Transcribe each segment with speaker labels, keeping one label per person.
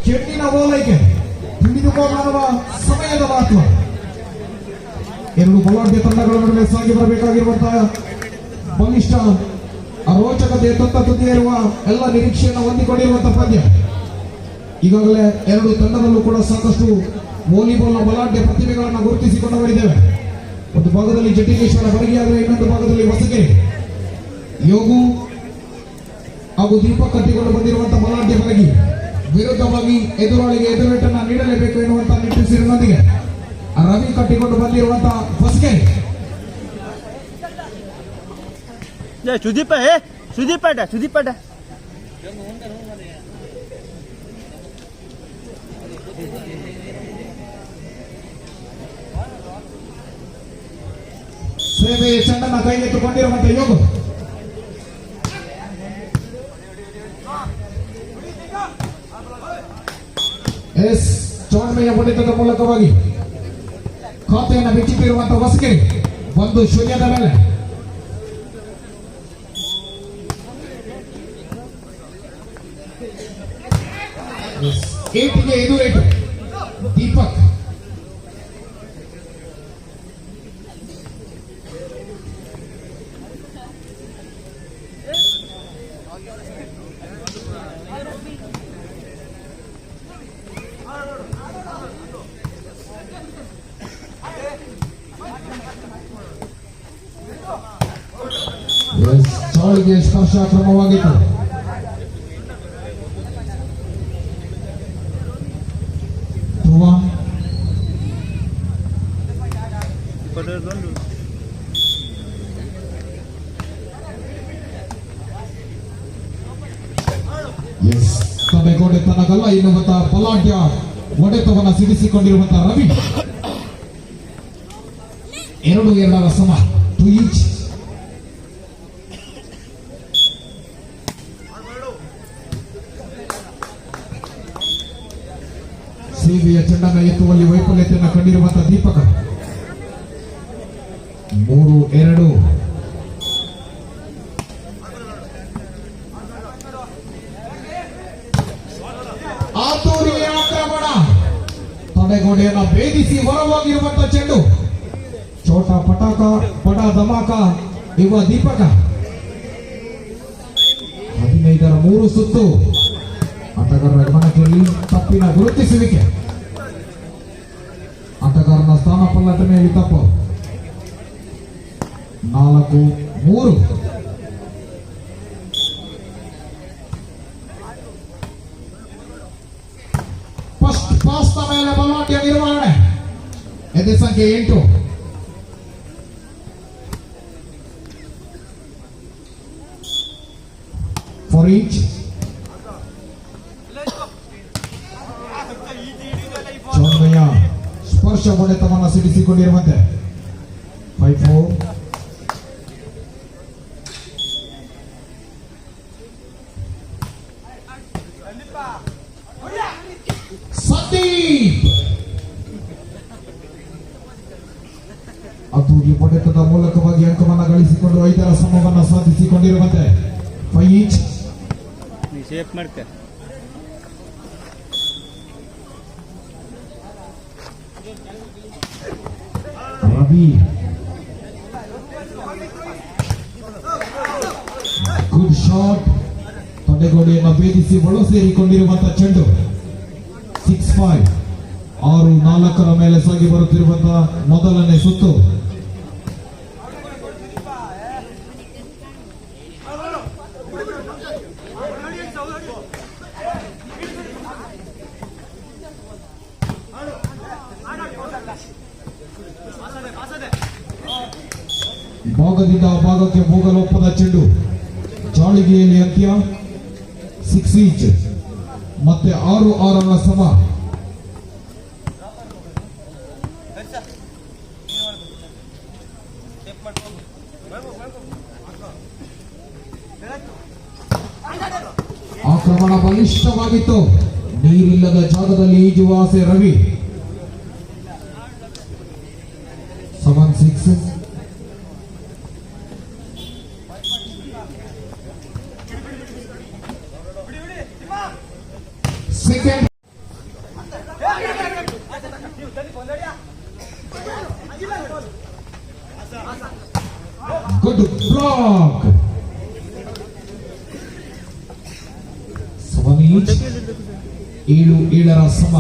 Speaker 1: ಚೆಂಡಿನ ಓಲೈಕೆ ತಿಳಿದುಕೊಳ್ಳುವ ಸಮಯದ ಮಹತ್ವ. ಎರಡು ಬಲಾಢ್ಯ ತಂಡಗಳ ನಡುವೆ ಸಾಗಿ ಬರಬೇಕಾಗಿರುವಂತಹ ಬಲಿಷ್ಠ ರೋಚಕತೆ ತುದಿಯಿರುವ ಎಲ್ಲ ನಿರೀಕ್ಷೆಯನ್ನು ಹೊಂದಿಕೊಂಡಿರುವಂತಹ ಪಂದ್ಯ. ಈಗಾಗಲೇ ಎರಡು ತಂಡದಲ್ಲೂ ಕೂಡ ಸಾಕಷ್ಟು ವಾಲಿಬಾಲ್ ಬಲಾಢ್ಯ ಪ್ರತಿಭೆಗಳನ್ನು ಗುರುತಿಸಿಕೊಂಡವರಿದ್ದೇವೆ. ಒಂದು ಭಾಗದಲ್ಲಿ ಜಟಿಕೇಶ್ವರ ಬರಗಿಯಾದರೆ ಇನ್ನೊಂದು ಭಾಗದಲ್ಲಿ ಹೊಸಕೆರೆ ಯೋಗು ಹಾಗೂ ದೀಪಕ್ ಕಟ್ಟಿಕೊಂಡು ಬಂದಿರುವಂತಹ ಬಲಾಢ್ಯ ಬರಗಿ ವಿರುದ್ಧವಾಗಿ ಎದುರಾಳಿಗೆ ಎದುರೇಟನ್ನು ನೀಡಲೇಬೇಕು ಎನ್ನುವಂತಹ ನಿಟ್ಟುಸಿರಿನೊಂದಿಗೆ ರವಿ ಕಟ್ಟಿಕೊಂಡು ಬಂದಿರುವಂತಹ ಹೊಸಕೆರೆ.
Speaker 2: ಸುದೀಪ
Speaker 1: ಸೇವೆಯ ಚೆಂಡನ್ನ ಕೈಗೆತ್ತಿಕೊಂಡಿರುವಂತಹ ಯೋಗ ಎಸ್ ಚೌಣ್ಮೆಯ ಹೊಡೆತದ ಮೂಲಕವಾಗಿ ಖಾತೆಯನ್ನು ಬಿಚ್ಚಿಟ್ಟಿರುವಂತಹ ಹೊಸಕೆರೆ ಒಂದು ಶೂನ್ಯದ ಮೇಲೆ. ಏಟಿಗೆ ಎದುರೇಟು ದೀಪಕ್. ಚಾಳಿಗೆ ಸ್ಪರ್ಶ ಕ್ರಮವಾಗಿತ್ತು. ತಡೆಗೋಡೆ ತನಗಲ್ಲ ಎನ್ನುವಂತಹ ಬಲಾಢ್ಯ ಹೊಡೆತವನ್ನು ಸಿಡಿಸಿಕೊಂಡಿರುವಂತಹ ರವಿ 2-2 ಸಮ 2 ಈಚ್. ಸೇವೆಯ ಚೆಂಡನ್ನು ಎತ್ತುವಲ್ಲಿ ವೈಫಲ್ಯತೆಯನ್ನು ಕಂಡಿರುವಂತಹ ದೀಪಕ 3-2. ಆತೂರಿಗೆ ಆಕ್ರಮಣ, ತಡೆಗೋಡೆಯನ್ನು ಭೇದಿಸಿ ಹೊರವಾಗಿರುವಂತಹ ಚೆಂಡು. ಚೋಟ ಪಟಾಕ ಪಟ ಧಮಾಕ ಇವ ದೀಪಕ 15ರ 3 ಸುತ್ತು. ಆಟಗಾರರ ಗಮನದಲ್ಲಿ ತಪ್ಪಿನ ಗುರುತಿಸುವಿಕೆ. ಆಟಗಾರನ ಸ್ಥಾನ ಪಲ್ಲಟನೆಯಲ್ಲಿ ತಪ್ಪು. 4-3. ಫಸ್ಟ್ ಪಾಸ್ ಮೇಲೆ ಬಲಾಢ್ಯ ನಿರ್ವಹಣೆ. ಎದೆ ಸಂಖ್ಯೆ 8. For each. ಚೌನ್ಮೆಯ ಸ್ಪರ್ಶ ಹೊಡೆತವನ್ನು ಸಿಡಿಸಿಕೊಂಡಿರುವಂತೆ 5-4. ಸಂದೀಪ್ ಅತೂರಿ ಹೊಡೆತದ ಮೂಲಕವಾಗಿ ಅಂಕವನ್ನು ಗಳಿಸಿಕೊಂಡು 5ರ ಸಮವನ್ನು ಸಾಧಿಸಿಕೊಂಡಿರುವಂತೆ 5 ಈಚ್. Ravi good shot. ತಡೆಗೋಡೆಯನ್ನು ಭೇದಿಸಿ ಒಳ ಸೇರಿಕೊಂಡಿರುವಂತಹ ಚೆಂಡು 6-5. 6-4 ಮೇಲೆ ಸಾಗಿ ಬರುತ್ತಿರುವಂತಹ ಮೊದಲನೇ ಸುತ್ತು. ಭಾಗದಿಂದ ಭಾಗಕ್ಕೆ ಹೋಗಲೊಪ್ಪದ ಚೆಂಡು. ಚಾಳಿಗೆಯಲ್ಲಿ ಅಂತ್ಯ 6 ಈಚ್. ಮತ್ತೆ 6-6 ಸಮ. ಆಕ್ರಮಣ ಬಲಿಷ್ಠವಾಗಿತ್ತು. ನೀರಿಲ್ಲದ ಜಾಗದಲ್ಲಿ ಈಜುವ ಆಸೆ ರವಿ. 7-6. Second good block. ಸವನೀಚ್ 7-7 ಸಮ.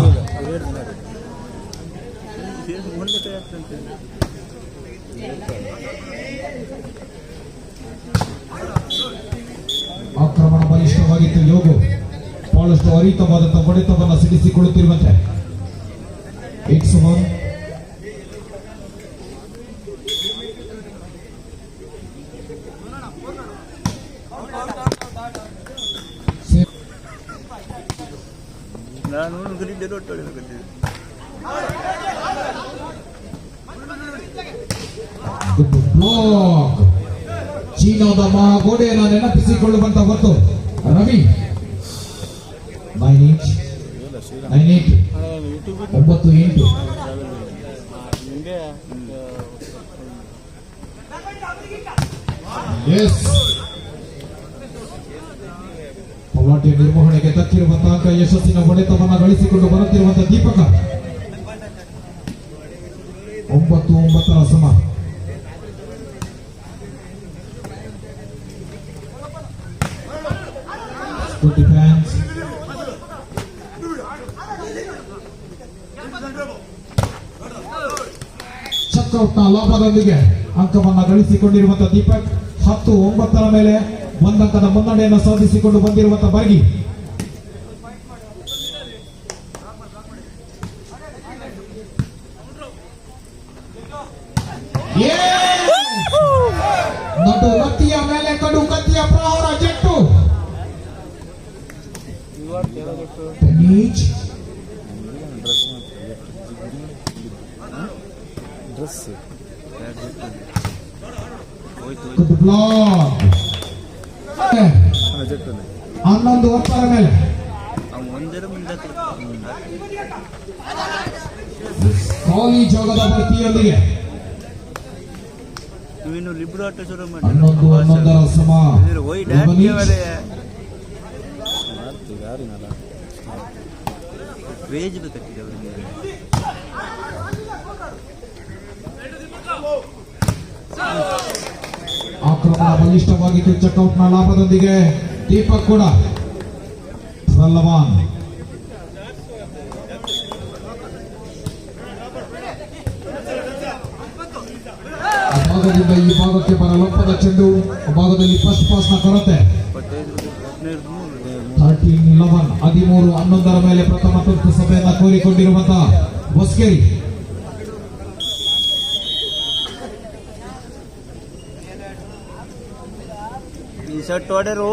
Speaker 1: ಆಕ್ರಮಣ ಬಲಿಷ್ಠವಾಗಿತ್ತು. ಯೋಗು ಬಹಳಷ್ಟು ಹರಿತವಾದಂತಹ ಹೊಡೆತವನ್ನು ಸಿಡಿಸಿಕೊಳ್ಳುತ್ತಿರುವಂತೆ. 8-1.
Speaker 2: ನಾನು ಗರೀಬ್ ಒಟ್ಟೊಳ್ಳೆ
Speaker 1: ಬ್ಲಾಕ್. ಚೀನಾದ ಮಹಾಗೋಡೆಯನ್ನು ನೆನಪಿಸಿಕೊಳ್ಳುವಂತ ಹೊತ್ತು ರವಿ 9-8 9-8 ಎಸ್. ಪಲಾಟಿಯ ನಿರ್ವಹಣೆಗೆ ದಕ್ಕಿರುವಂತಹ ಅಂಕ. ಯಶಸ್ಸಿನ ಹೊಡೆತವನ್ನು ಗಳಿಸಿಕೊಂಡು ಬರುತ್ತಿರುವಂತಹ ದೀಪಕ. 9-9 ಸಮ. ಡಿಫೆನ್ಸ್. ಚೆಕ್ಔಟ್ನ ಲಾಭದೊಂದಿಗೆ ಅಂಕವನ್ನು ಗಳಿಸಿಕೊಂಡಿರುವಂತಹ ದೀಪಕ್ 10-9 ಮೇಲೆ 1 ಅಂಕದ ಮುನ್ನಡೆಯನ್ನು ಸಾಧಿಸಿಕೊಂಡು ಬಂದಿರುವಂತಹ ಬರ್ಗಿ. ನಡು ರತ್ತಿಯ ಮೇಲೆ ಕಡು ಕತ್ತಿಯ ಪ್ರಹಾರ ಜಟ್ಟು. ಟೆನ್ನಿಚ್. Good block. 11 ಮೇಲೆ ಖಾಲಿ ಜಾಗದ ಭರ್ತಿಯೊಂದಿಗೆ 11-11 ಸಮ. ಆಕ್ರಮಣ ಬಲಿಷ್ಠವಾಗಿತ್ತು. ಚೆಕ್ಔಟ್ನ ಲಾಭದೊಂದಿಗೆ ದೀಪಕ್ ಕೂಡ ಪ್ರಲವಾನ್. ಭಾಗದಿಂದ ಈ ಭಾಗಕ್ಕೆ ಬರಲೊಪ್ಪದ ಚೆಂಡು. ಭಾಗದಲ್ಲಿ ಫಸ್ಟ್ ಪಾಸ್ ನ ಕೊರತೆ. 13-11 13-11 ಮೇಲೆ ಪ್ರಥಮ ತುರ್ತು ಸಭೆಯನ್ನ ಕೋರಿಕೊಂಡಿರುವಂತಹ ಹೊಸಕೇರಿ.
Speaker 2: ಈ ಶರ್ಟ್ ಹೊಡೆರು.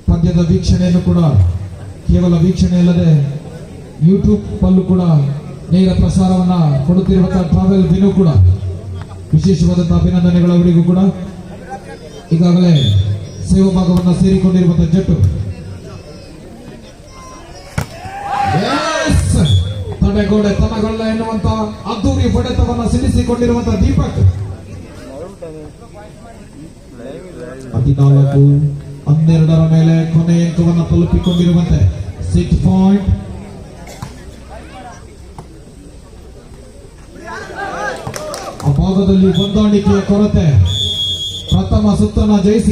Speaker 1: ಪಂದ್ಯದ ವೀಕ್ಷಣೆಯನ್ನು ಕೂಡ ಕೇವಲ ವೀಕ್ಷಣೆ ಅಲ್ಲದೆ ಯೂಟ್ಯೂಬ್ ಅಲ್ಲೂ ಕೂಡ ನೇರ ಪ್ರಸಾರವನ್ನ ಕೊಡುತ್ತಿರುವಂತಹ ಟ್ರಾವೆಲ್ ವಿನು ಕೂಡ ವಿಶೇಷವಾದಂತಹ ಅಭಿನಂದನೆಗಳು ಅವರಿಗೂ ಕೂಡ. ಈಗಾಗಲೇ ಸೇವಾ ಭಾಗವನ್ನು ಸೇರಿಕೊಂಡಿರುವಂತಹ ಜಟ್ಟು. ತಡೆಗೋಡೆ ತನಗಲ್ಲ ಎನ್ನುವಂತಹ ಅದ್ದೂರಿ ಹೊಡೆತವನ್ನು ಸಿಡಿಸಿಕೊಂಡಿರುವಂತಹ ದೀಪಕ್. 14-12 ಮೇಲೆ ಕೊನೆಯ ಅಂಕವನ್ನು ತಲುಪಿಕೊಂಡಿರುವಂತೆ 6 ಪಾಯಿಂಟ್. ಆ ಭಾಗದಲ್ಲಿ ಹೊಂದಾಣಿಕೆಯ ಕೊರತೆ. ಪ್ರಥಮ ಸುತ್ತನ್ನು ಜಯಿಸಿ